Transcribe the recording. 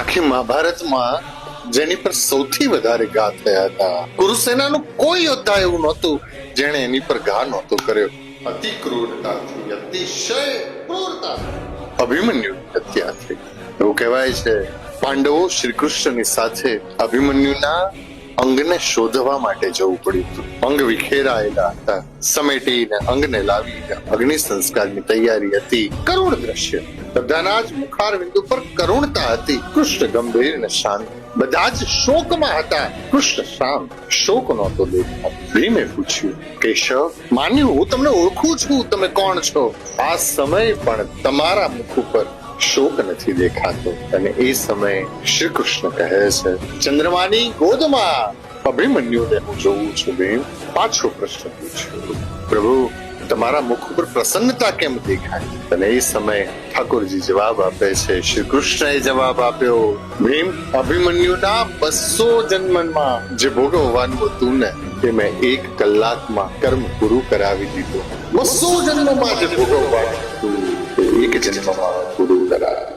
આખી મહાભારતમાં જેની પર સૌથી વધારે ઘા થયા હતા, કુરુસેનાનું કોઈ યોદ્ધા એવું નહોતું જેણે એની પર ઘા નહોતો કર્યો. અતિ ક્રૂરતાથી, અતિશય ક્રૂરતા અભિમન્યુની હત્યા થઈ. એવું કહેવાય છે પાંડવો શ્રી કૃષ્ણની સાથે અભિમન્યુના અંગને શોધવા માટે જવું પડ્યું હતું. અંગ વિખેરાયેલા હતા. સમેટીને અંગને લાવીને અગ્નિ સંસ્કારની તૈયારી હતી. કરુણ દ્રશ્ય. બધાના જ મુખારબિંદુ પર કરુણતા હતી. કૃષ્ણ ગંભીર ને શાંત. બધા જ શોકમાં હતા. કૃષ્ણ શાંત, શોક નહોતો દેખાતો. ભીમે પૂછ્યું, કેશવ, માન્યું હું તમને ઓળખું છું, તમે કોણ છો? આ સમય પણ તમારા મુખ ઉપર શોક નથી દેખાતો. અને એ સમયે શ્રી કૃષ્ણ કહે છે, ચંદ્રમાની ગોદમાં અભિમન્યુને હું જોઉં છું. ભીમ પાછો પ્રશ્ન પૂછ્યો, પ્રભુ તમારા મુખ ઉપર પ્રસન્નતા કેમ દેખાય? અને એ સમયે ઠાકોરજી જવાબ આપે છે, શ્રી કૃષ્ણએ જવાબ આપ્યો, ભીમ અભિમન્યુના 200 જન્મમાં જે ભોગવવાનું હતું ને તે મેં 1 કલાકમાં કર્મ પૂરું કરાવી દીધું. 200 જન્મમાં જે ભોગવવાનું હતું તે 1 જન્મમાં પૂરું કરાવ્યું.